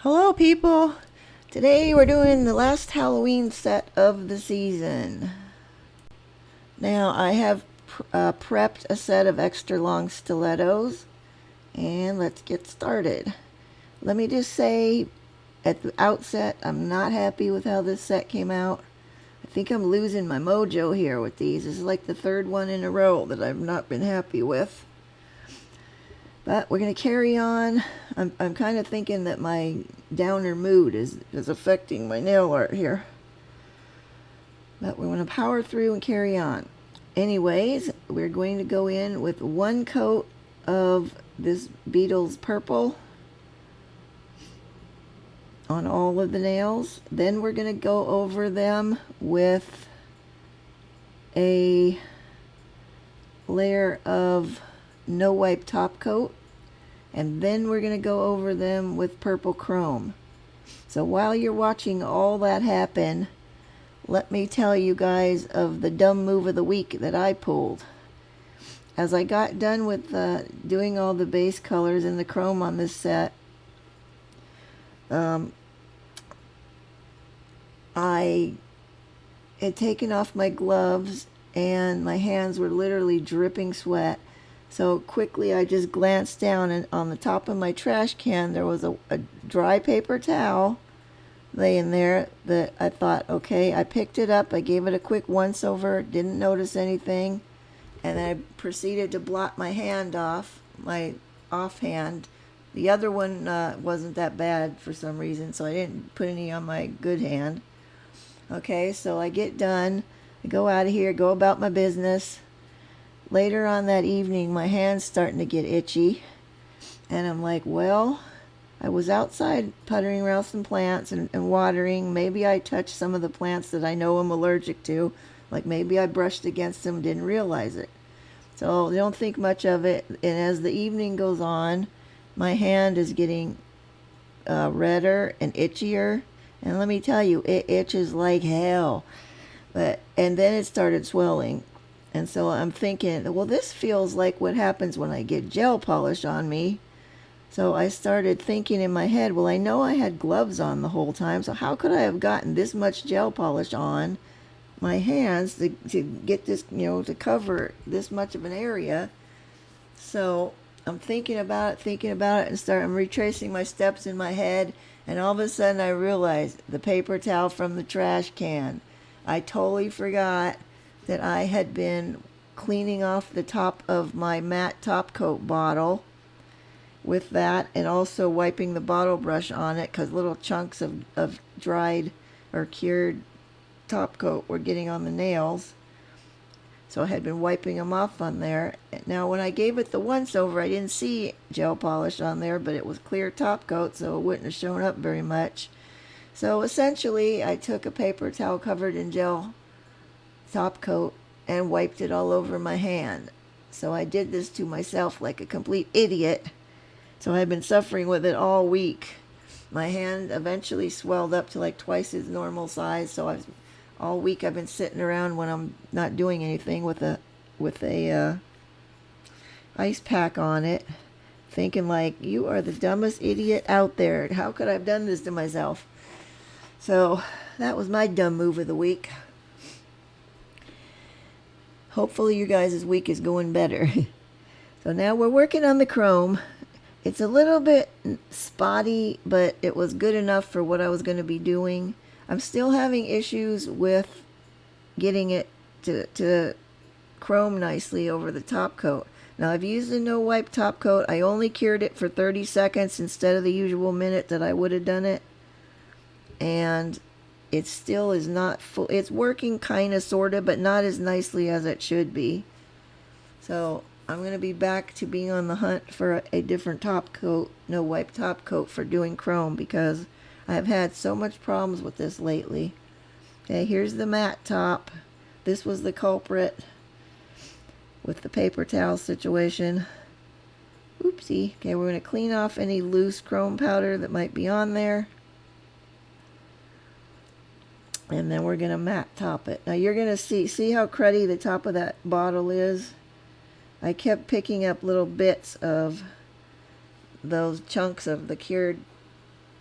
Hello people! Today we're doing the last Halloween set of the season. Now I have prepped a set of extra long stilettos and let's get started. Let me just say at the outset I'm not happy with how this set came out. I think I'm losing my mojo here with these. This is like the third one in a row that I've not been happy with. But we're going to carry on. I'm kind of thinking that my downer mood is affecting my nail art here. But we're going to power through and carry on. Anyways, we're going to go in with one coat of this Beetles purple on all of the nails. Then we're going to go over them with a layer of no wipe top coat, and then we're going to go over them with purple chrome. So while you're watching all that happen, let me tell you guys of the dumb move of the week that I pulled. As I got done with doing all the base colors and the chrome on this set, I had taken off my gloves and my hands were literally dripping sweat. So quickly I just glanced down, and on the top of my trash can there was a dry paper towel laying there that I thought, okay, I picked it up, I gave it a quick once over, didn't notice anything, and then I proceeded to blot my hand off, my offhand. The other one wasn't that bad for some reason, so I didn't put any on my good hand. Okay, so I get done, I go out of here, go about my business. Later on that evening, my hand's starting to get itchy, and I'm like, well, I was outside puttering around some plants and watering. Maybe I touched some of the plants that I know I'm allergic to, like maybe I brushed against them, didn't realize it. So don't think much of it, and as the evening goes on, my hand is getting redder and itchier, and let me tell you, it itches like hell. And then it started swelling. And so I'm thinking, well, this feels like what happens when I get gel polish on me. So I started thinking in my head, well, I know I had gloves on the whole time, so how could I have gotten this much gel polish on my hands to get this, to cover this much of an area? So I'm thinking about it, and I'm retracing my steps in my head, and all of a sudden I realized the paper towel from the trash can. I totally forgot that I had been cleaning off the top of my matte top coat bottle with that, and also wiping the bottle brush on it because little chunks of dried or cured top coat were getting on the nails. So I had been wiping them off on there. Now when I gave it the once over, I didn't see gel polish on there, but it was clear top coat, so it wouldn't have shown up very much. So essentially I took a paper towel covered in gel top coat and wiped it all over my hand. So I did this to myself like a complete idiot. So I've been suffering with it all week. My hand eventually swelled up to like twice its normal size, so all week I've been sitting around when I'm not doing anything with a ice pack on it, thinking like, you are the dumbest idiot out there. How could I have done this to myself? So that was my dumb move of the week. Hopefully you guys' week is going better. So now we're working on the chrome. It's a little bit spotty, but it was good enough for what I was going to be doing. I'm still having issues with getting it to chrome nicely over the top coat. Now I've used a no wipe top coat. I only cured it for 30 seconds instead of the usual minute that I would have done it. And it still is not full. It's working kind of, sort of, but not as nicely as it should be. So I'm going to be back to being on the hunt for a different top coat, no wipe top coat for doing chrome, because I've had so much problems with this lately. Okay, here's the matte top. This was the culprit with the paper towel situation. Oopsie. Okay, we're going to clean off any loose chrome powder that might be on there. And then we're going to matte top it. Now you're going to see how cruddy the top of that bottle is? I kept picking up little bits of those chunks of the cured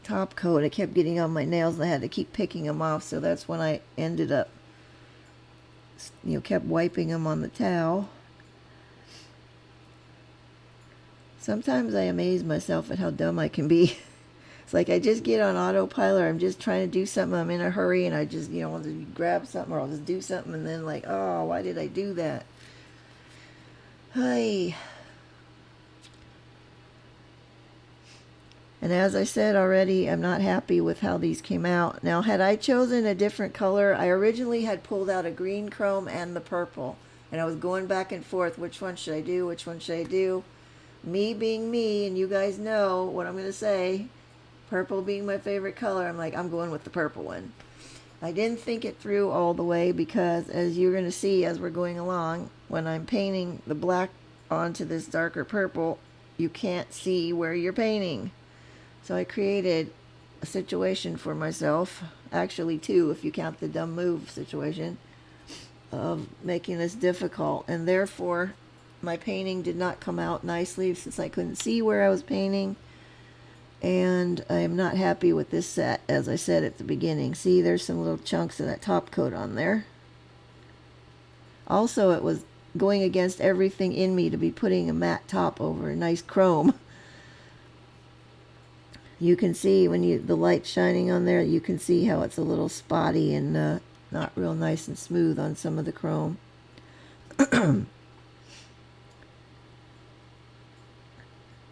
top coat. I kept getting on my nails and I had to keep picking them off, so that's when I ended up, kept wiping them on the towel. Sometimes I amaze myself at how dumb I can be. It's like I just get on autopilot, I'm just trying to do something, I'm in a hurry, and I just, I'll just grab something or I'll just do something, and then like, oh, why did I do that? Hi. And as I said already, I'm not happy with how these came out. Now, had I chosen a different color, I originally had pulled out a green chrome and the purple, and I was going back and forth, which one should I do, which one should I do? Me being me, and you guys know what I'm going to say, purple being my favorite color, I'm like, I'm going with the purple one. I didn't think it through all the way because, as you're going to see as we're going along, when I'm painting the black onto this darker purple, you can't see where you're painting. So I created a situation for myself, actually two if you count the dumb move situation, of making this difficult, and therefore my painting did not come out nicely since I couldn't see where I was painting. And I am not happy with this set, as I said at the beginning. See, there's some little chunks of that top coat on there. Also, it was going against everything in me to be putting a matte top over a nice chrome. You can see when the light's shining on there, you can see how it's a little spotty and not real nice and smooth on some of the chrome.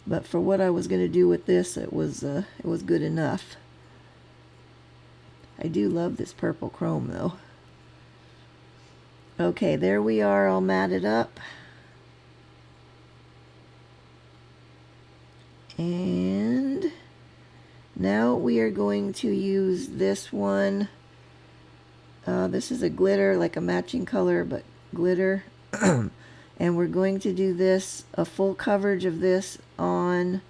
But for what I was going to do with this, it was good enough. I do love this purple chrome though. Okay, there we are, all matted up. And now we are going to use this one. This is a glitter, like a matching color, but glitter. And we're going to do this, a full coverage of this on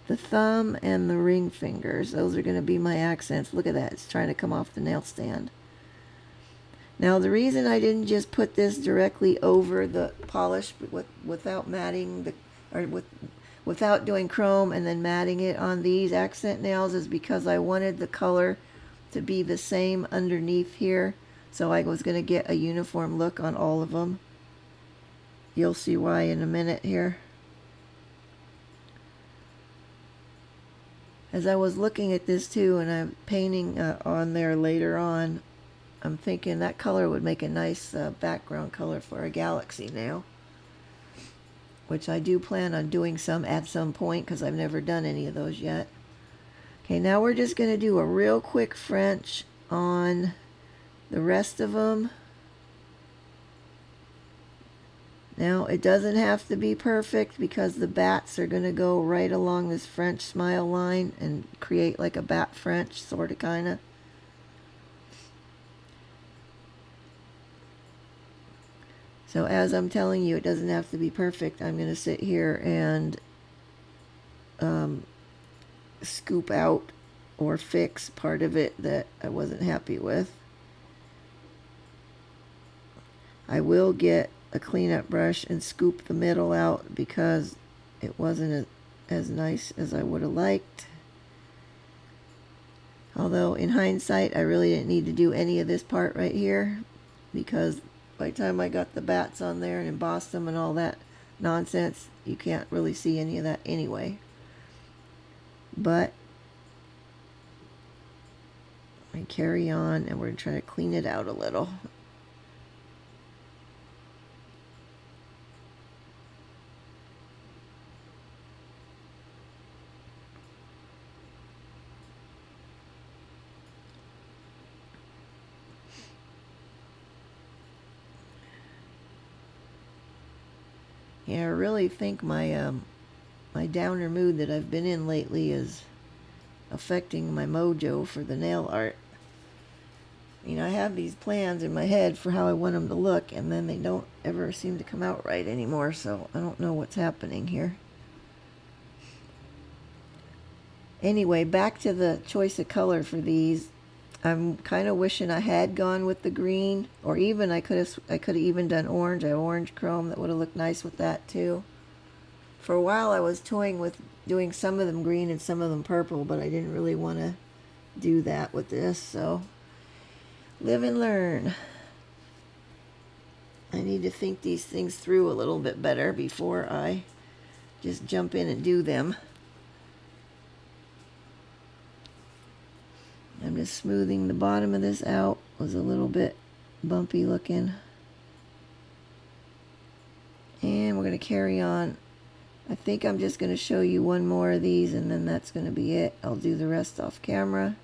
the thumb and the ring fingers. Those are going to be my accents. Look at that, it's trying to come off the nail stand. Now the reason I didn't just put this directly over the polish without matting without doing chrome and then matting it on these accent nails is because I wanted the color to be the same underneath here, so I was going to get a uniform look on all of them. You'll see why in a minute here. As I was looking at this too, and I'm painting on there later on, I'm thinking that color would make a nice background color for a galaxy nail, which I do plan on doing some at some point because I've never done any of those yet. Okay, now we're just going to do a real quick French on the rest of them. Now, it doesn't have to be perfect because the bats are going to go right along this French smile line and create like a bat French, sort of, kind of. So as I'm telling you, it doesn't have to be perfect. I'm going to sit here and scoop out or fix part of it that I wasn't happy with. I will get a cleanup brush and scoop the middle out because it wasn't as nice as I would have liked. Although in hindsight I really didn't need to do any of this part right here because by the time I got the bats on there and embossed them and all that nonsense, you can't really see any of that anyway. But I carry on and we're going to try to clean it out a little. Yeah, I really think my my downer mood that I've been in lately is affecting my mojo for the nail art. You know, I have these plans in my head for how I want them to look, and then they don't ever seem to come out right anymore, so I don't know what's happening here. Anyway, back to the choice of color for these. I'm kind of wishing I had gone with the green, or even I could have even done orange. I have orange chrome that would have looked nice with that too. For a while I was toying with doing some of them green and some of them purple, but I didn't really want to do that with this, so live and learn. I need to think these things through a little bit better before I just jump in and do them. I'm just smoothing the bottom of this out. It was a little bit bumpy looking. And we're going to carry on. I think I'm just going to show you one more of these and then that's going to be it. I'll do the rest off camera.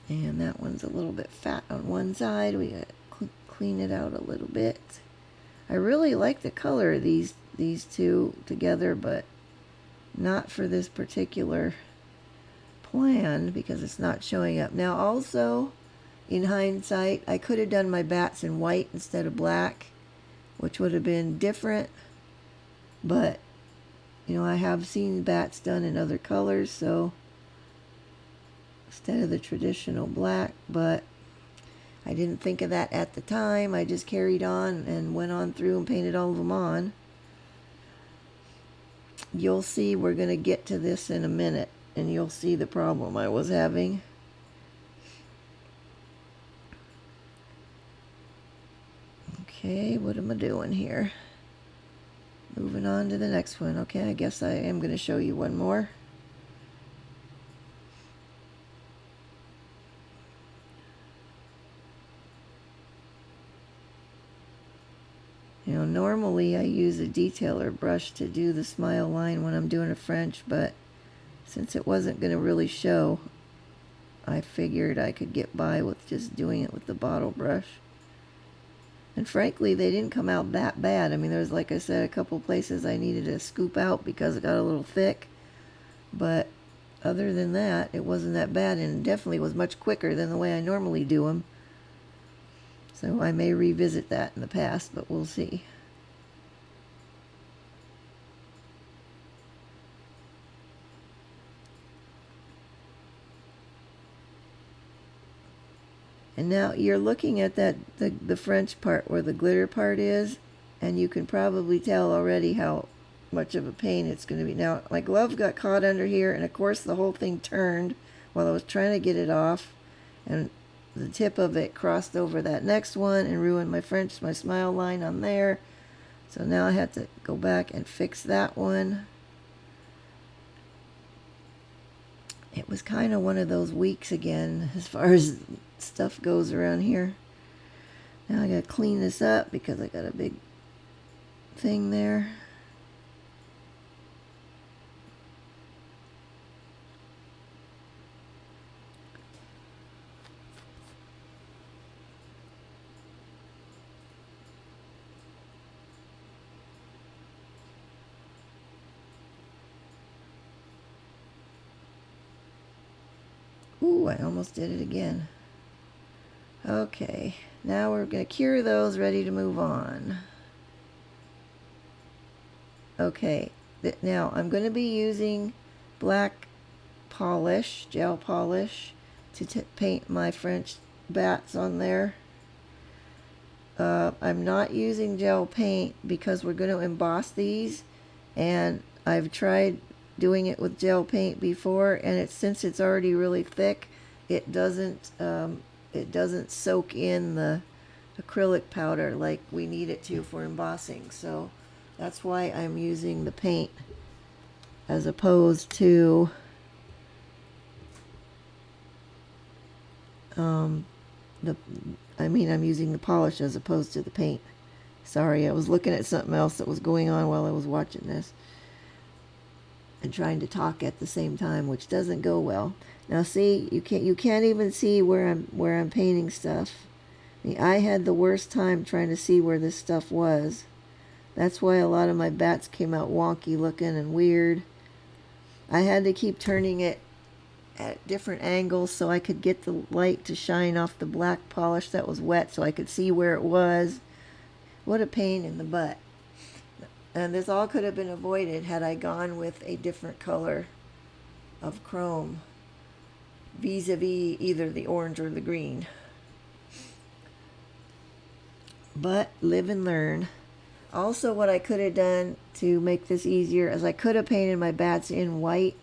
And that one's a little bit fat on one side. We got to clean it out a little bit. I really like the color of these two together, but not for this particular plan because it's not showing up. Now also, in hindsight, I could have done my bats in white instead of black, which would have been different. But, you know, I have seen bats done in other colors, so instead of the traditional black, but I didn't think of that at the time. I just carried on and went on through and painted all of them on. You'll see, we're going to get to this in a minute, and you'll see the problem I was having. Okay, what am I doing here? Moving on to the next one. Okay, I guess I am going to show you one more. You know, normally I use a detailer brush to do the smile line when I'm doing a French, but since it wasn't going to really show, I figured I could get by with just doing it with the bottle brush. And frankly, they didn't come out that bad. I mean, there was, like I said, a couple places I needed to scoop out because it got a little thick. But other than that, it wasn't that bad, and it definitely was much quicker than the way I normally do them. So I may revisit that in the past, but we'll see. And now you're looking at that the French part where the glitter part is, and you can probably tell already how much of a pain it's going to be. Now, my glove got caught under here, and of course the whole thing turned while I was trying to get it off, and the tip of it crossed over that next one and ruined my smile line on there. So now I have to go back and fix that one. It was kind of one of those weeks again as far as stuff goes around here. Now I gotta clean this up because I got a big thing there. Ooh, I almost did it again. Okay, now we're going to cure those, ready to move on. Okay, now I'm going to be using black polish, gel polish, to paint my French bats on there. I'm not using gel paint because we're going to emboss these, and I've tried doing it with gel paint before, and since it's already really thick, it doesn't soak in the acrylic powder like we need it to for embossing. So that's why I'm using the paint as opposed to I'm using the polish as opposed to the paint. Sorry, I was looking at something else that was going on while I was watching this and trying to talk at the same time, which doesn't go well. Now see, you can't even see where I'm painting stuff. I mean, I had the worst time trying to see where this stuff was. That's why a lot of my bats came out wonky looking and weird. I had to keep turning it at different angles so I could get the light to shine off the black polish that was wet so I could see where it was. What a pain in the butt. And this all could have been avoided had I gone with a different color of chrome vis-a-vis either the orange or the green. But live and learn. Also, what I could have done to make this easier is I could have painted my bats in white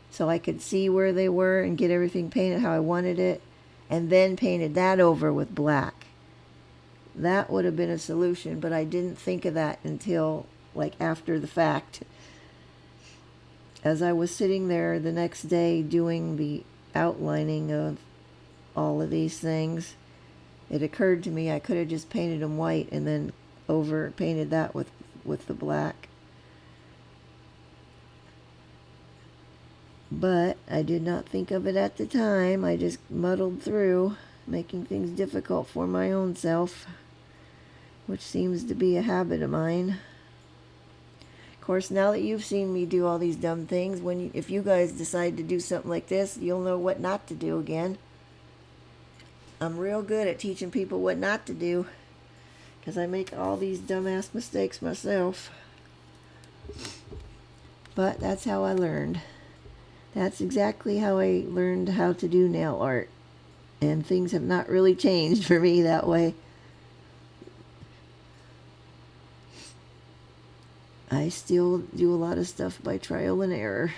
so I could see where they were and get everything painted how I wanted it, and then painted that over with black. That would have been a solution, but I didn't think of that until like after the fact. As I was sitting there the next day doing the outlining of all of these things, it occurred to me I could have just painted them white and then over painted that with the black. But I did not think of it at the time. I just muddled through, making things difficult for my own self, which seems to be a habit of mine. Of course, now that you've seen me do all these dumb things, if you guys decide to do something like this, you'll know what not to do again. I'm real good at teaching people what not to do, because I make all these dumbass mistakes myself. But that's how I learned. That's exactly how I learned how to do nail art. And things have not really changed for me that way. I still do a lot of stuff by trial and error.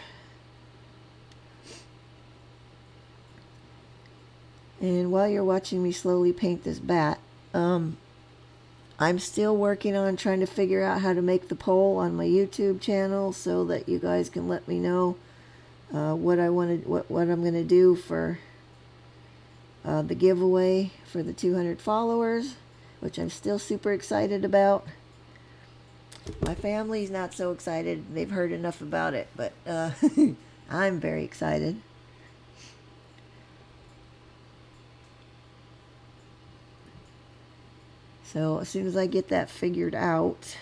And while you're watching me slowly paint this bat, I'm still working on trying to figure out how to make the poll on my YouTube channel so that you guys can let me know what I'm going to do for the giveaway for the 200 followers, which I'm still super excited about. My family's not so excited. They've heard enough about it, but I'm very excited. So as soon as I get that figured out,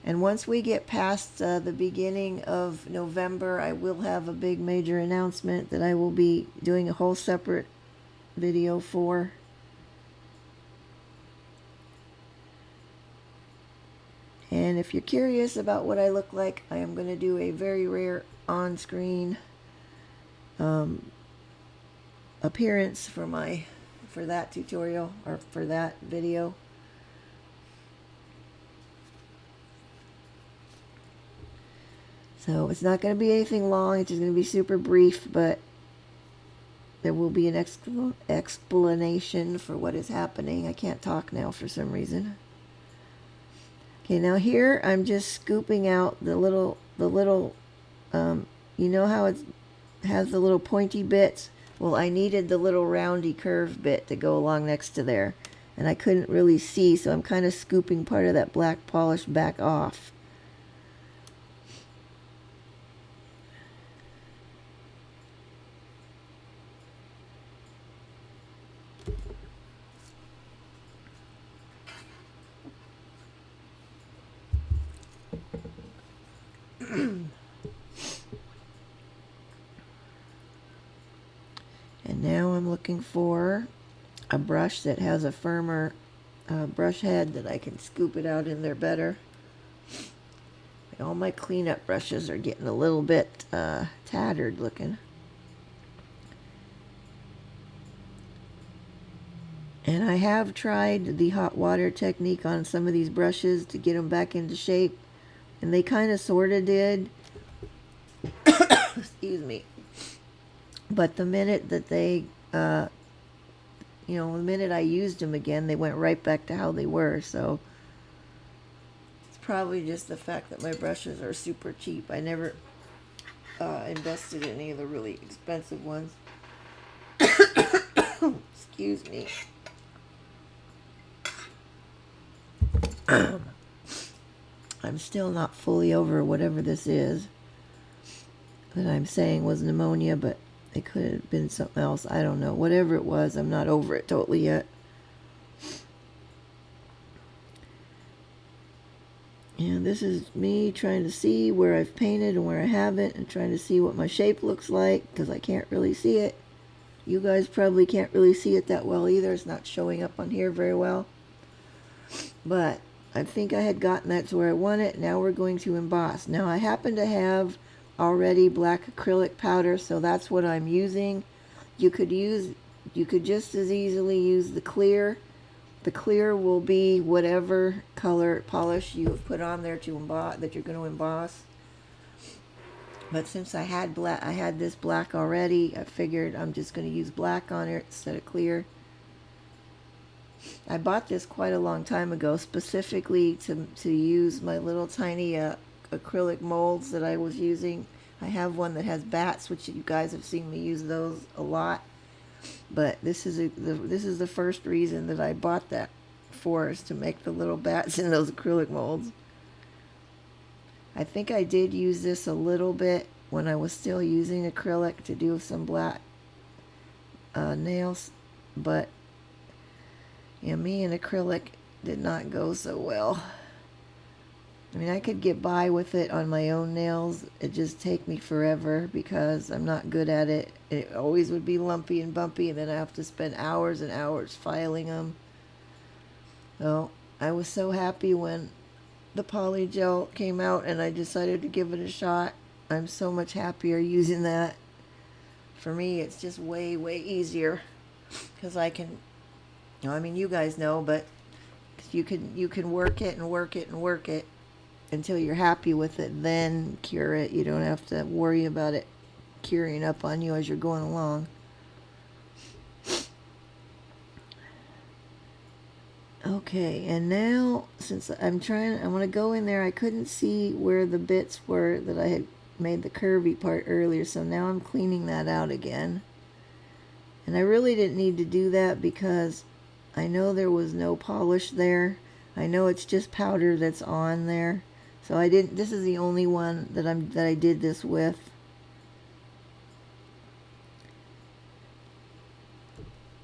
and once we get past the beginning of November, I will have a big major announcement that I will be doing a whole separate video for. And if you're curious about what I look like, I am going to do a very rare on-screen appearance for that tutorial, or for that video. So it's not going to be anything long, it's just going to be super brief, but there will be an explanation for what is happening. I can't talk now for some reason. Okay, now here I'm just scooping out the little you know how it has the little pointy bits? Well, I needed the little roundy curved bit to go along next to there, and I couldn't really see, so I'm kind of scooping part of that black polish back off. And now I'm looking for a brush that has a firmer brush head that I can scoop it out in there better. All my cleanup brushes are getting a little bit tattered looking. And I have tried the hot water technique on some of these brushes to get them back into shape, and they kind of sort of did. Excuse me. But the minute that they, the minute I used them again, they went right back to how they were. So it's probably just the fact that my brushes are super cheap. I never invested in any of the really expensive ones. Excuse me. I'm still not fully over whatever this is that I'm saying was pneumonia, but it could have been something else. I don't know. Whatever it was, I'm not over it totally yet. And this is me trying to see where I've painted and where I haven't, and trying to see what my shape looks like, because I can't really see it. You guys probably can't really see it that well either. It's not showing up on here very well. But I think I had gotten that to where I want it. Now we're going to emboss. Now I happen to have already black acrylic powder, so that's what I'm using. You could just as easily use the clear. The clear will be whatever color polish you have put on there to emboss, that you're going to emboss. But since I had this black already, I figured I'm just going to use black on it instead of clear. I bought this quite a long time ago, specifically to use my little tiny acrylic molds that I was using. I have one that has bats, which you guys have seen me use those a lot. But this is the first reason that I bought that for, is to make the little bats in those acrylic molds. I think I did use this a little bit when I was still using acrylic to do some black nails, but yeah, me and acrylic did not go so well. I mean, I could get by with it on my own nails. It just take me forever because I'm not good at it. It always would be lumpy and bumpy, and then I have to spend hours and hours filing them. So I was so happy when the poly gel came out and I decided to give it a shot. I'm so much happier using that. For me, it's just way, way easier because I can, I mean, you guys know, but you can work it and work it and work it until you're happy with it, then cure it. You don't have to worry about it curing up on you as you're going along. Okay, and now since I want to go in there, I couldn't see where the bits were that I had made the curvy part earlier, so now I'm cleaning that out again. And I really didn't need to do that because I know there was no polish there. I know it's just powder that's on there. So I didn't, this is the only one that I did this with.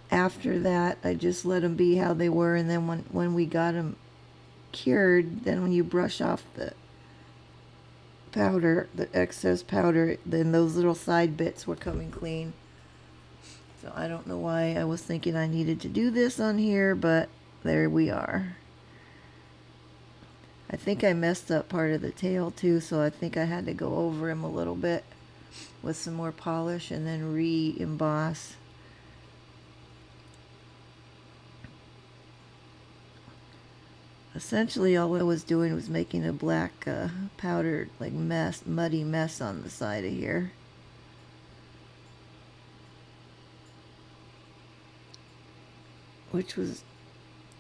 After that, I just let them be how they were, and then when we got them cured, then when you brush off the powder, the excess powder, then those little side bits were coming clean. So I don't know why I was thinking I needed to do this on here, but there we are. I think I messed up part of the tail too, so I think I had to go over him a little bit with some more polish and then re-emboss. Essentially all I was doing was making a black powdered like muddy mess on the side of here. Which was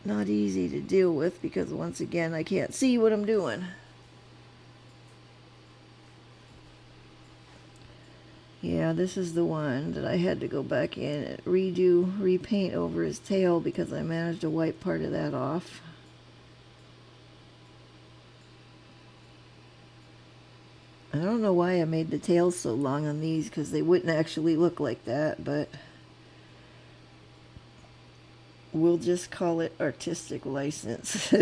not easy to deal with because once again I can't see what I'm doing. Yeah, this is the one that I had to go back in and repaint over his tail because I managed to wipe part of that off. I don't know why I made the tails so long on these because they wouldn't actually look like that, but we'll just call it artistic license.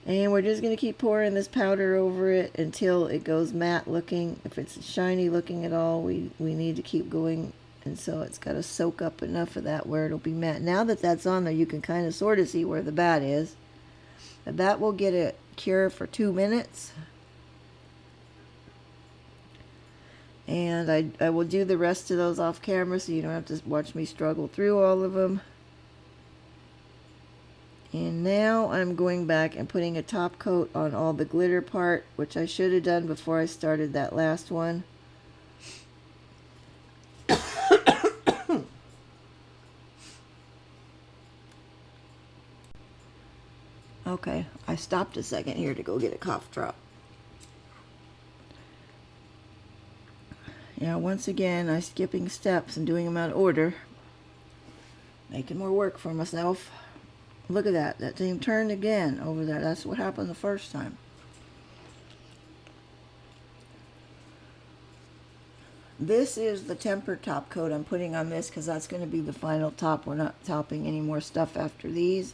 And we're just going to keep pouring this powder over it until it goes matte looking. If it's shiny looking at all, we need to keep going. And so it's got to soak up enough of that where it'll be matte. Now that that's on there, you can kind of sort of see where the bat is. The bat will get a cure for 2 minutes. And I will do the rest of those off camera so you don't have to watch me struggle through all of them. And now I'm going back and putting a top coat on all the glitter part, which I should have done before I started that last one. Okay, I stopped a second here to go get a cough drop. Yeah, once again, I'm skipping steps and doing them out of order. Making more work for myself. Look at that. That thing turned again over there. That's what happened the first time. This is the tempered top coat I'm putting on this because that's going to be the final top. We're not topping any more stuff after these.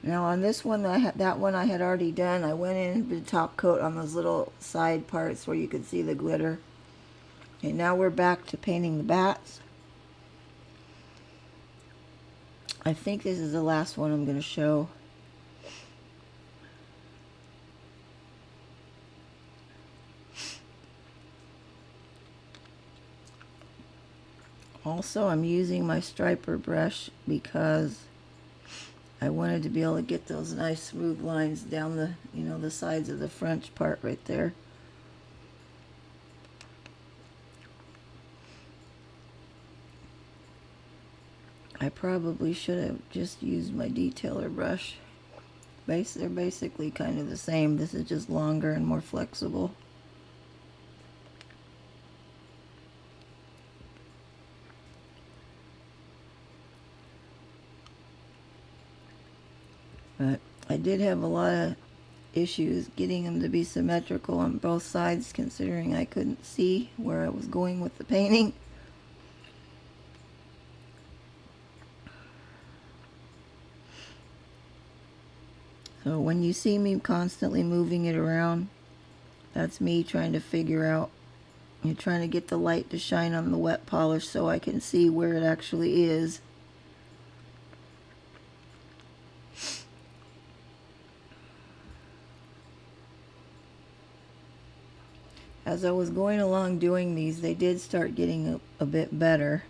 Now on this one, that one I had already done. I went in and did top coat on those little side parts where you could see the glitter. Okay, now we're back to painting the bats. I think this is the last one I'm going to show. Also, I'm using my striper brush because I wanted to be able to get those nice smooth lines down the, the sides of the front part right there. I probably should have just used my detailer brush. They're basically kind of the same. This is just longer and more flexible. But I did have a lot of issues getting them to be symmetrical on both sides, considering I couldn't see where I was going with the painting. So when you see me constantly moving it around, that's me trying to figure out, trying to get the light to shine on the wet polish so I can see where it actually is. As I was going along doing these, they did start getting a bit better,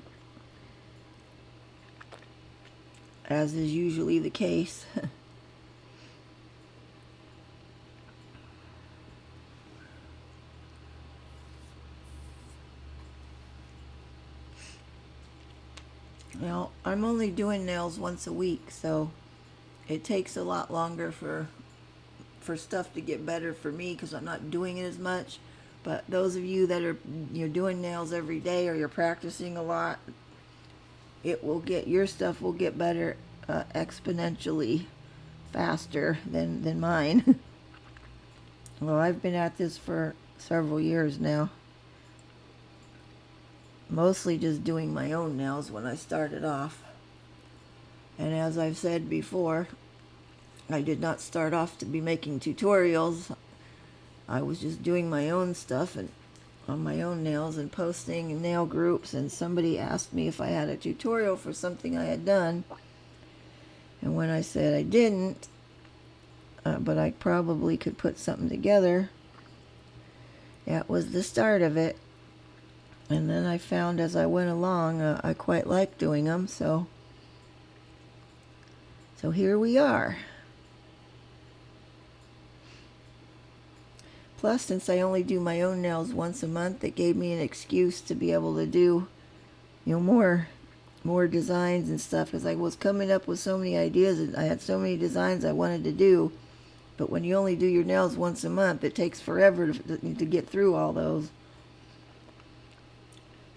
as is usually the case. Now, I'm only doing nails once a week, so it takes a lot longer for stuff to get better for me because I'm not doing it as much. But those of you that are doing nails every day, or you're practicing a lot, your stuff will get better exponentially faster than mine. Well, I've been at this for several years now. Mostly just doing my own nails when I started off. And as I've said before, I did not start off to be making tutorials. I was just doing my own stuff and on my own nails and posting in nail groups, and somebody asked me if I had a tutorial for something I had done. And when I said I didn't, but I probably could put something together, that was the start of it. And then I found as I went along, I quite liked doing them, so here we are. Plus, since I only do my own nails once a month, it gave me an excuse to be able to do, more designs and stuff, because I was coming up with so many ideas and I had so many designs I wanted to do. But when you only do your nails once a month, it takes forever to get through all those.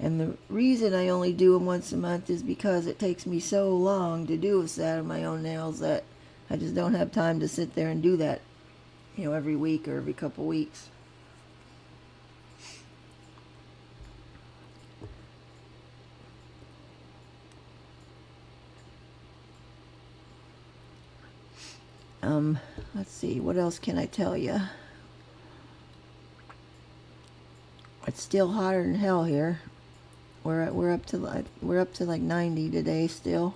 And the reason I only do them once a month is because it takes me so long to do a set of my own nails that I just don't have time to sit there and do that, every week or every couple weeks. Let's see, what else can I tell you? It's still hotter than hell here. We're up to like 90 today still.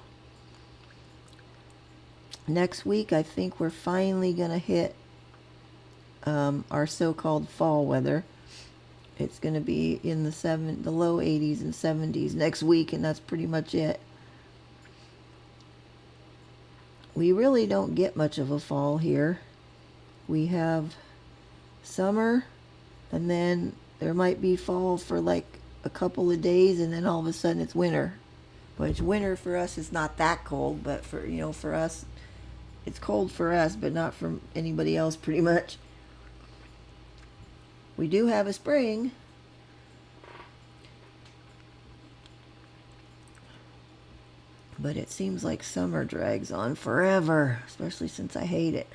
Next week, I think we're finally gonna hit our so-called fall weather. It's gonna be in the low 80s and 70s next week, and that's pretty much it. We really don't get much of a fall here. We have summer, and then there might be fall for like a couple of days, and then all of a sudden it's winter. Which winter for us is not that cold, but for us, it's cold for us, but not for anybody else pretty much. We do have a spring. But it seems like summer drags on forever, especially since I hate it.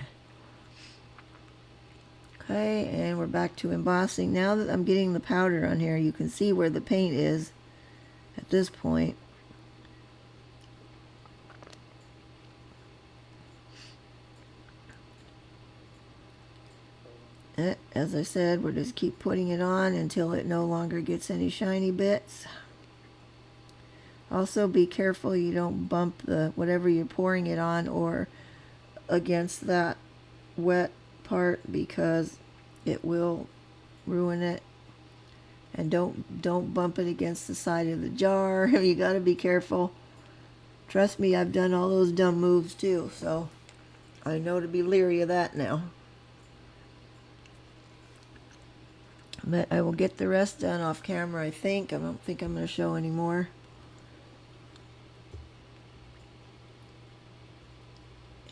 Okay, and we're back to embossing. Now that I'm getting the powder on here, you can see where the paint is at this point. As I said, we'll just keep putting it on until it no longer gets any shiny bits. Also, be careful you don't bump whatever you're pouring it on or against that wet part, because it will ruin it. And don't bump it against the side of the jar. You got to be careful. Trust me, I've done all those dumb moves too, so I know to be leery of that now. But I will get the rest done off camera, I think. I don't think I'm going to show anymore.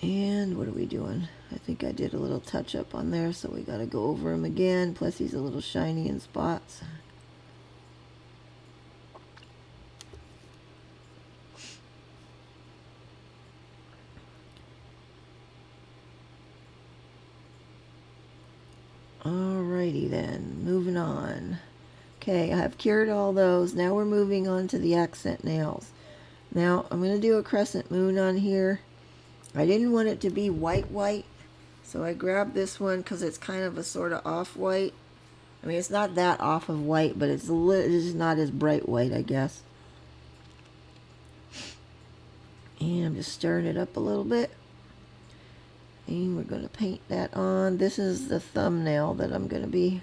And what are we doing? I think I did a little touch up on there, so we got to go over them again. Plus he's a little shiny in spots. Alrighty then, moving on. Okay, I have cured all those. Now we're moving on to the accent nails. Now I'm going to do a crescent moon on here. I didn't want it to be white, so I grabbed this one because it's kind of a sort of off-white. I mean, it's not that off of white, but it's just not as bright white, I guess. And I'm just stirring it up a little bit. And we're going to paint that on. This is the thumbnail that I'm going to be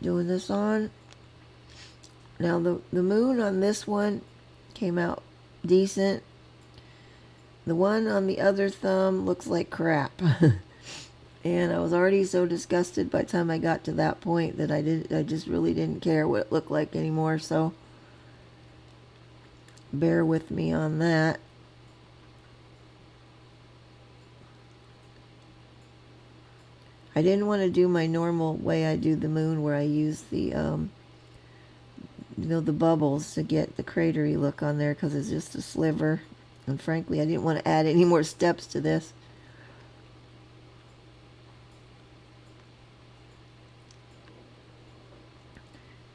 doing this on. Now, the moon on this one came out decent. The one on the other thumb looks like crap. And I was already so disgusted by the time I got to that point that I just really didn't care what it looked like anymore, so bear with me on that. I didn't want to do my normal way I do the moon, where I use the the bubbles to get the cratery look on there, because it's just a sliver. And frankly, I didn't want to add any more steps to this.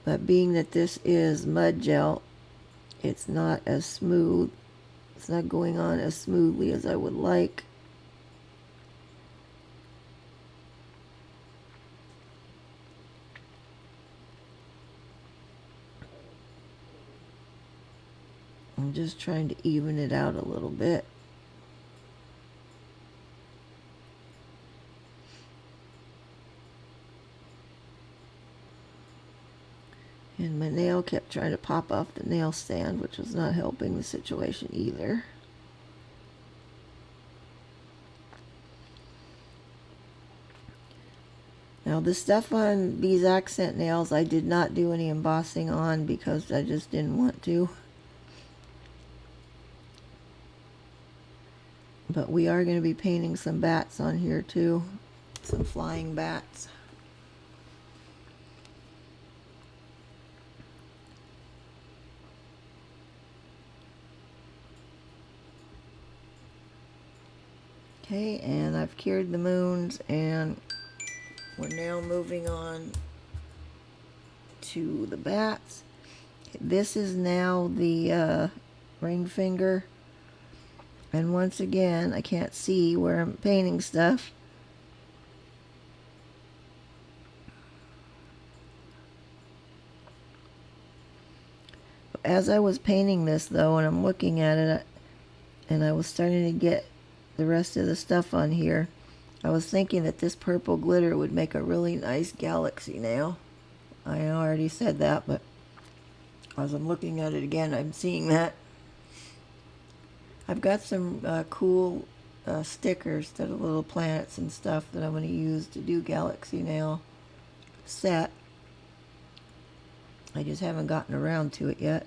But being that this is mud gel, it's not as smooth. It's not going on as smoothly as I would like. I'm just trying to even it out a little bit. And my nail kept trying to pop off the nail stand, which was not helping the situation either. Now the stuff on these accent nails I did not do any embossing on because I just didn't want to. But we are going to be painting some bats on here too. Some flying bats. Okay, and I've cured the moons, and we're now moving on to the bats. This is now the ring finger. And once again, I can't see where I'm painting stuff. As I was painting this, though, and I'm looking at it, and I was starting to get the rest of the stuff on here, I was thinking that this purple glitter would make a really nice galaxy nail. I already said that, but as I'm looking at it again, I'm seeing that. I've got some cool stickers that are little planets and stuff that I'm going to use to do galaxy nail set. I just haven't gotten around to it yet.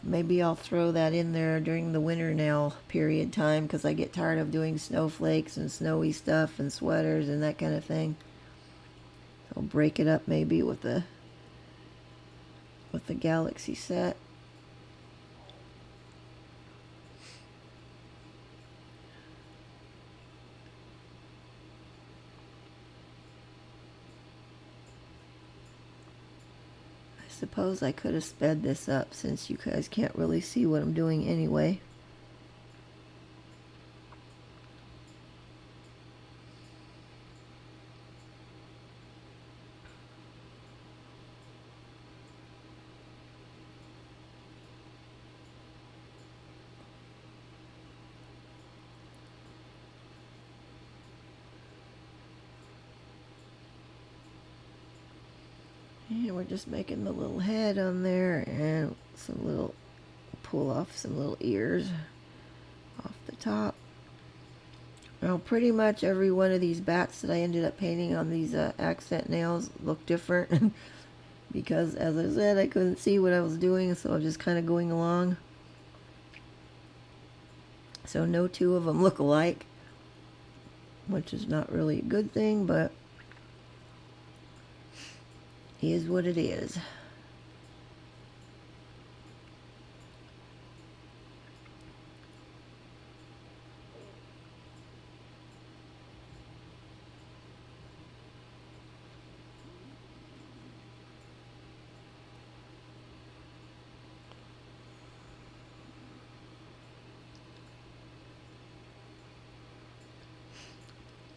Maybe I'll throw that in there during the winter nail period time, because I get tired of doing snowflakes and snowy stuff and sweaters and that kind of thing. I'll break it up maybe with the galaxy set. I suppose I could have sped this up, since you guys can't really see what I'm doing anyway. And we're just making the little head on there and some little, pull off some little ears off the top. Now pretty much every one of these bats that I ended up painting on these accent nails look different because, as I said, I couldn't see what I was doing, so I was just kind of going along. So no two of them look alike, which is not really a good thing, but it is what it is.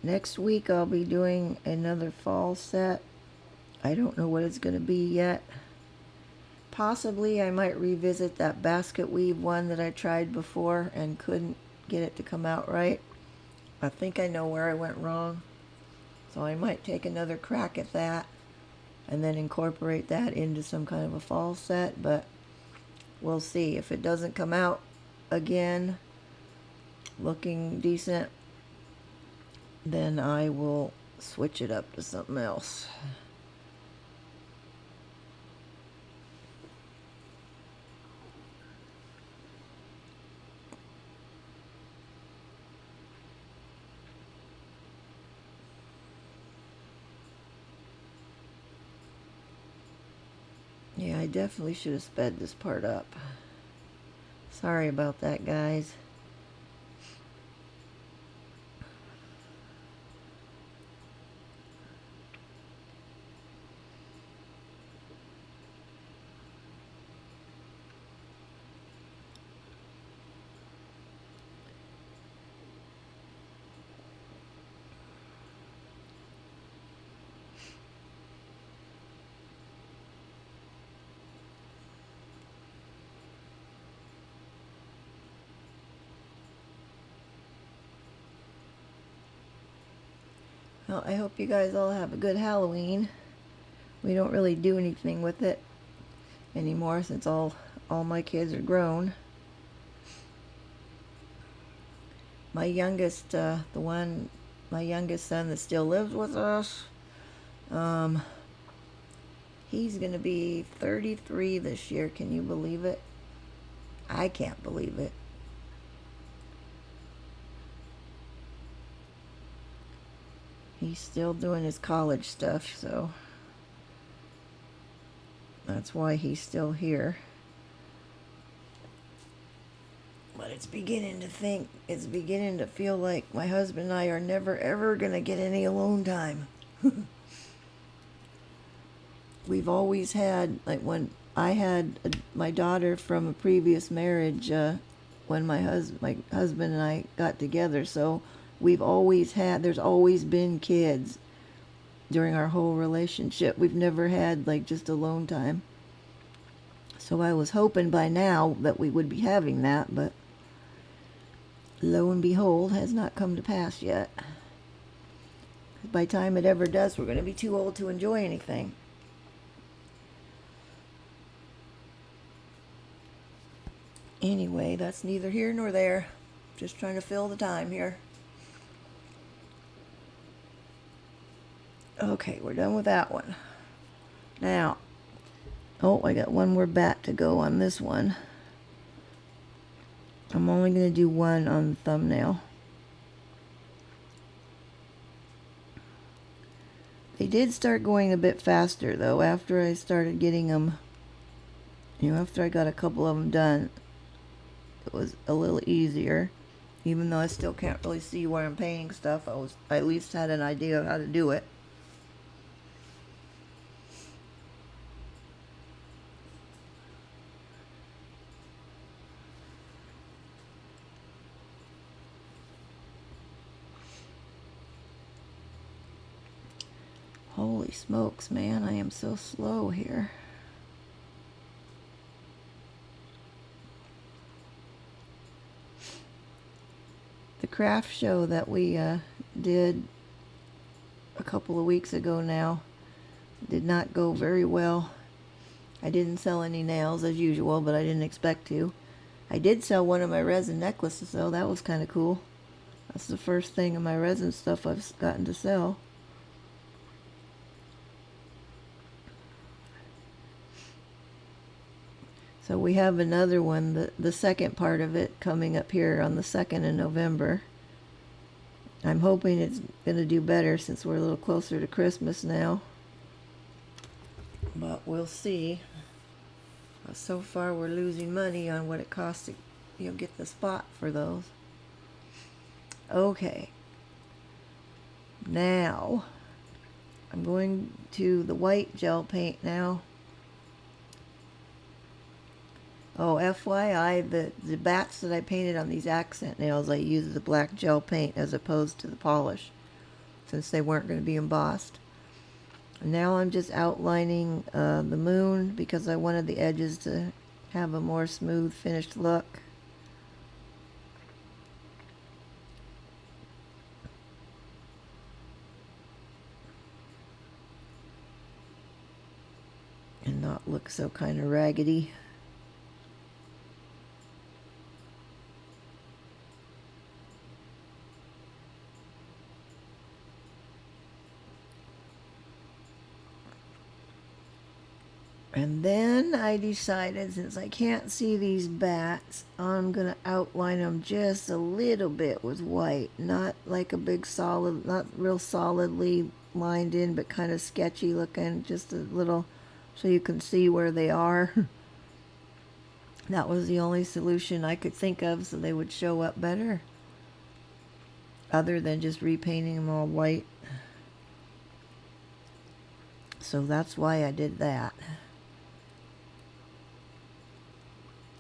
Next week I'll be doing another fall set. I don't know what it's going to be yet. Possibly I might revisit that basket weave one that I tried before and couldn't get it to come out right. I think I know where I went wrong. So I might take another crack at that and then incorporate that into some kind of a fall set, but we'll see. If it doesn't come out again looking decent, then I will switch it up to something else. Yeah, I definitely should have sped this part up. Sorry about that, guys. Well, I hope you guys all have a good Halloween. We don't really do anything with it anymore since all my kids are grown. My youngest, my youngest son that still lives with us, he's gonna be 33 this year. Can you believe it? I can't believe it. He's still doing his college stuff, so that's why he's still here. But it's beginning to feel like my husband and I are never ever gonna get any alone time. We've always had, like when I had my daughter from a previous marriage, when my husband and I got together, so there's always been kids during our whole relationship. We've never had like just alone time. So I was hoping by now that we would be having that, but lo and behold, has not come to pass yet. By the time it ever does, we're going to be too old to enjoy anything. Anyway, that's neither here nor there. Just trying to fill the time here. Okay, we're done with that one. Now, I got one more bat to go on this one. I'm only going to do one on the thumbnail. They did start going a bit faster, though, after I started getting them, after I got a couple of them done. It was a little easier. Even though I still can't really see where I'm painting stuff, I at least had an idea of how to do it. Holy smokes, man, I am so slow here. The craft show that we did a couple of weeks ago now, Did not go very well. I didn't sell any nails as usual, but I didn't expect to. I did sell one of my resin necklaces though. That was kind of cool. That's the first thing of my resin stuff I've gotten to sell. So we have another one, the second part of it, coming up here on the 2nd of November. I'm hoping it's going to do better since we're a little closer to Christmas now. But we'll see. So far we're losing money on what it costs to get the spot for those. Okay. Now, I'm going to the white gel paint now. Oh, FYI, the bats that I painted on these accent nails, I used the black gel paint as opposed to the polish, since they weren't going to be embossed. And now I'm just outlining the moon because I wanted the edges to have a more smooth finished look. And not look so kind of raggedy. And then I decided, since I can't see these bats, I'm going to outline them just a little bit with white. Not like a big solid, not real solidly lined in, but kind of sketchy looking. Just a little, so you can see where they are. That was the only solution I could think of so they would show up better, other than just repainting them all white. So that's why I did that.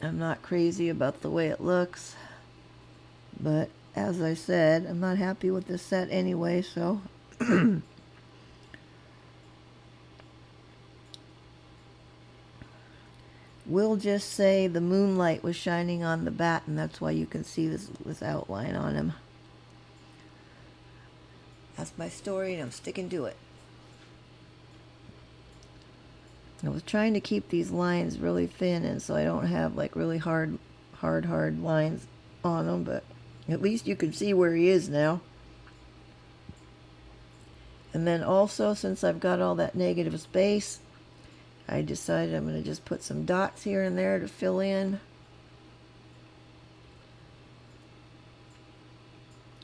I'm not crazy about the way it looks, but as I said, I'm not happy with this set anyway, so we'll just say the moonlight was shining on the bat, and that's why you can see this outline on him. That's my story, and I'm sticking to it. I was trying to keep these lines really thin, and so I don't have like really hard lines on them, but at least you can see where he is now. And then also, since I've got all that negative space, I decided I'm going to just put some dots here and there to fill in.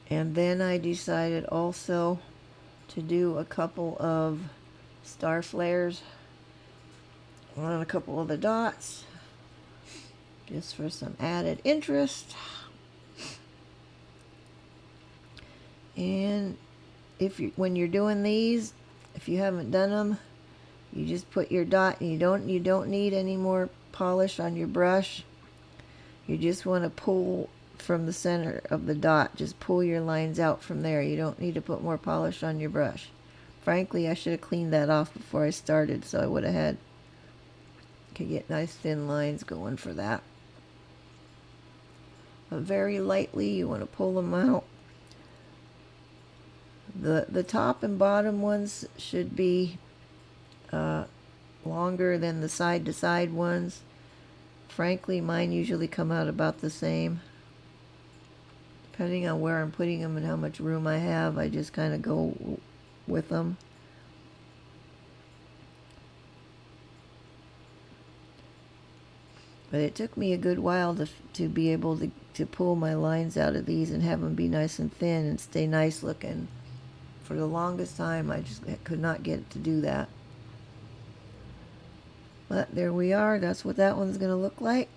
And then I decided also to do a couple of star flares on a couple of the dots, just for some added interest. And when you're doing these, if you haven't done them, you just put your dot, and you don't need any more polish on your brush. You just want to pull from the center of the dot. Just pull your lines out from there. You don't need to put more polish on your brush. Frankly, I should have cleaned that off before I started, so I would have could get nice thin lines going for that. But very lightly, you want to pull them out. The top and bottom ones should be longer than the side to side ones. Frankly, mine usually come out about the same. Depending on where I'm putting them and how much room I have, I just kind of go with them. But it took me a good while to be able to pull my lines out of these and have them be nice and thin and stay nice looking. For the longest time, I just could not get it to do that. But there we are. That's what that one's going to look like.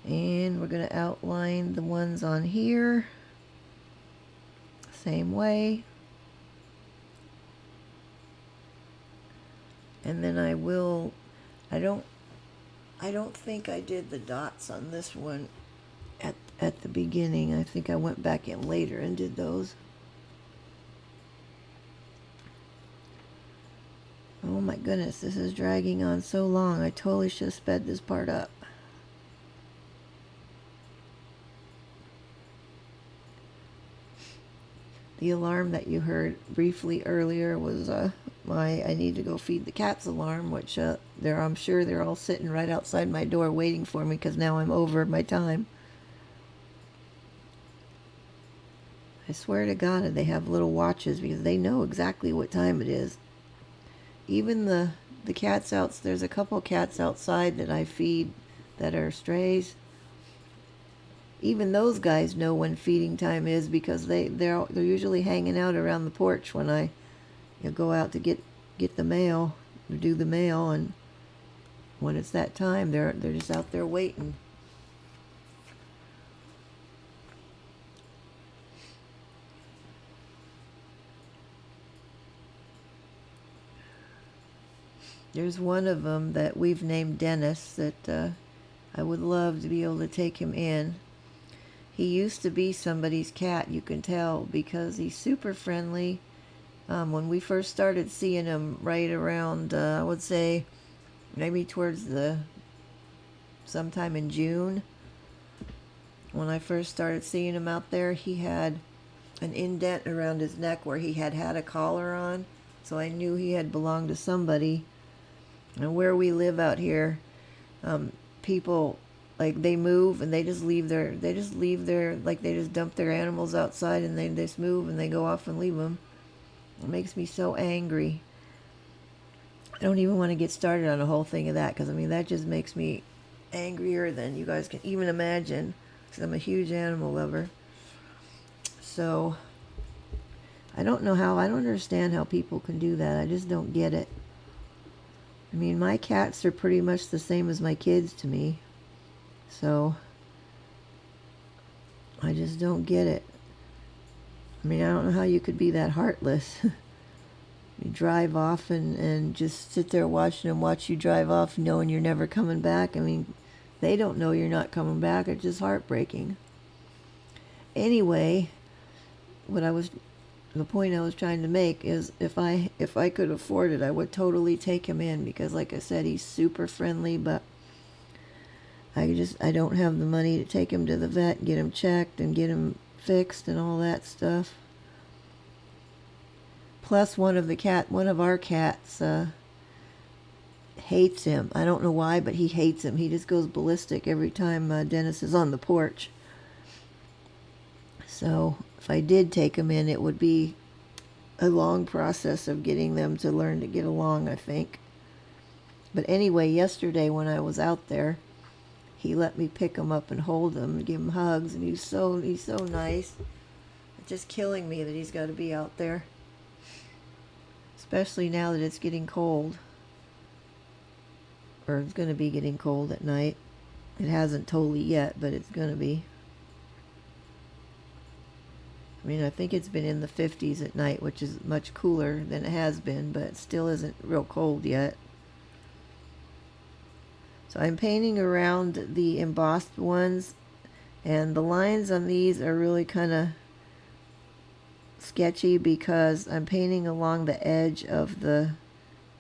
And we're going to outline the ones on here. Same way. And then I don't think I did the dots on this one at the beginning. I think I went back in later and did those. Oh my goodness, this is dragging on so long. I totally should have sped this part up. The alarm that you heard briefly earlier was I need to go feed the cats alarm, which I'm sure they're all sitting right outside my door waiting for me because now I'm over my time. I swear to God, they have little watches because they know exactly what time it is. Even the cats there's a couple cats outside that I feed that are strays. Even those guys know when feeding time is because they're usually hanging out around the porch when I go out to get the mail, or do the mail, and when it's that time, they're just out there waiting. There's one of them that we've named Dennis that I would love to be able to take him in. He used to be somebody's cat, you can tell, because he's super friendly. When we first started seeing him right around, I would say, maybe towards sometime in June, when I first started seeing him out there, he had an indent around his neck where he had a collar on, so I knew he had belonged to somebody. And where we live out here, people, like, they move and they just leave their, like, they just dump their animals outside and they just move and they go off and leave them. It makes me so angry. I don't even want to get started on a whole thing of that, because, I mean, that just makes me angrier than you guys can even imagine, because I'm a huge animal lover. So, I don't understand how people can do that. I just don't get it. I mean, my cats are pretty much the same as my kids to me. So, I just don't get it. I mean, I don't know how you could be that heartless. You drive off and just sit there watching them watch you drive off knowing you're never coming back. I mean, they don't know you're not coming back. It's just heartbreaking. Anyway, the point I was trying to make is if I could afford it, I would totally take him in, because like I said, he's super friendly, but I don't have the money to take him to the vet, get him checked and get him fixed and all that stuff. Plus one of our cats hates him. I don't know why, but he hates him. He just goes ballistic every time Dennis is on the porch. So if I did take him in, it would be a long process of getting them to learn to get along, I think. But anyway, yesterday when I was out there, he let me pick him up and hold him and give him hugs, and he's so nice. It's just killing me that he's got to be out there, especially now that it's getting cold, or it's going to be getting cold at night. It hasn't totally yet, but it's going to be. I mean, I think it's been in the 50s at night, which is much cooler than it has been, but it still isn't real cold yet. So I'm painting around the embossed ones, and the lines on these are really kind of sketchy because I'm painting along the edge of the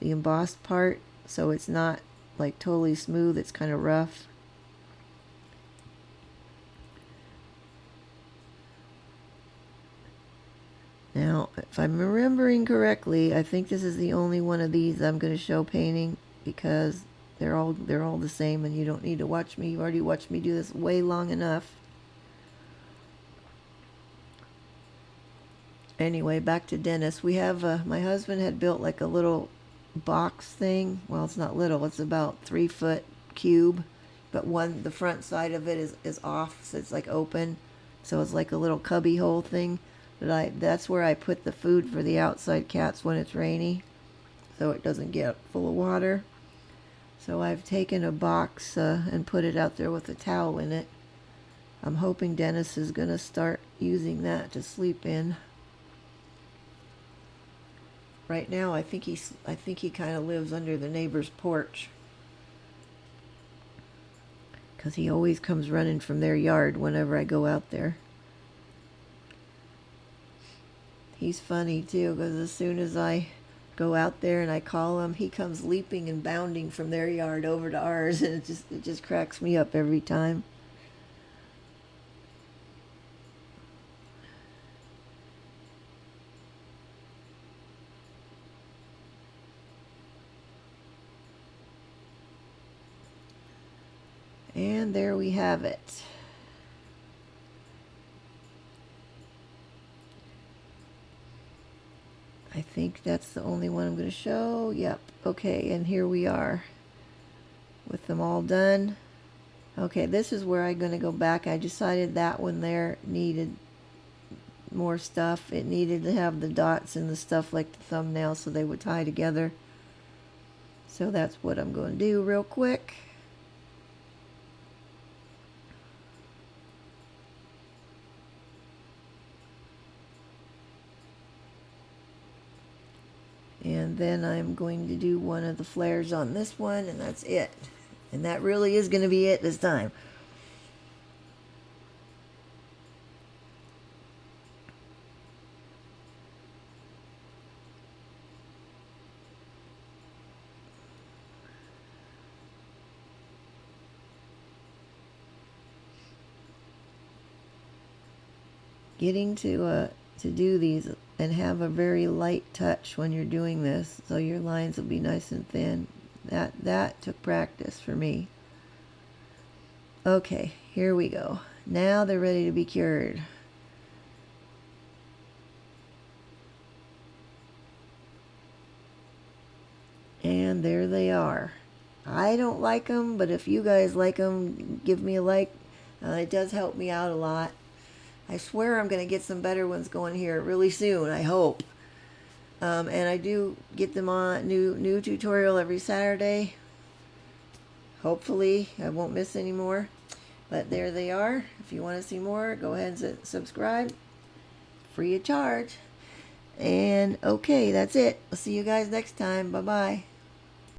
embossed part, so it's not like totally smooth, it's kind of rough. Now, if I'm remembering correctly, I think this is the only one of these I'm going to show painting, because they're all the same, and you don't need to watch me. You've already watched me do this way long enough. Anyway, back to Dennis. We have my husband had built like a little box thing. Well, it's not little. It's about 3-foot cube, but the front side of it is off, so it's like open. So it's like a little cubby hole thing. That's where I put the food for the outside cats when it's rainy, so it doesn't get full of water. So I've taken a box and put it out there with a towel in it. I'm hoping Dennis is going to start using that to sleep in. Right now, I think he kind of lives under the neighbor's porch, because he always comes running from their yard whenever I go out there. He's funny too, because as soon as I go out there and I call him, he comes leaping and bounding from their yard over to ours, and it just cracks me up every time. And there we have it. I think that's the only one I'm going to show. Yep. Okay, and here we are with them all done. Okay, this is where I'm going to go back. I decided that one there needed more stuff. It needed to have the dots and the stuff like the thumbnail so they would tie together. So that's what I'm going to do real quick. And then I'm going to do one of the flares on this one, and that's it. And that really is going to be it this time. Getting to do these and have a very light touch when you're doing this, so your lines will be nice and thin. That took practice for me. Okay, here we go. Now they're ready to be cured. And there they are. I don't like them, but if you guys like them, give me a like. It does help me out a lot. I swear I'm going to get some better ones going here really soon, I hope. And I do get them on new tutorial every Saturday. Hopefully I won't miss any more. But there they are. If you want to see more, go ahead and subscribe. Free of charge. And okay, that's it. I'll see you guys next time. Bye-bye.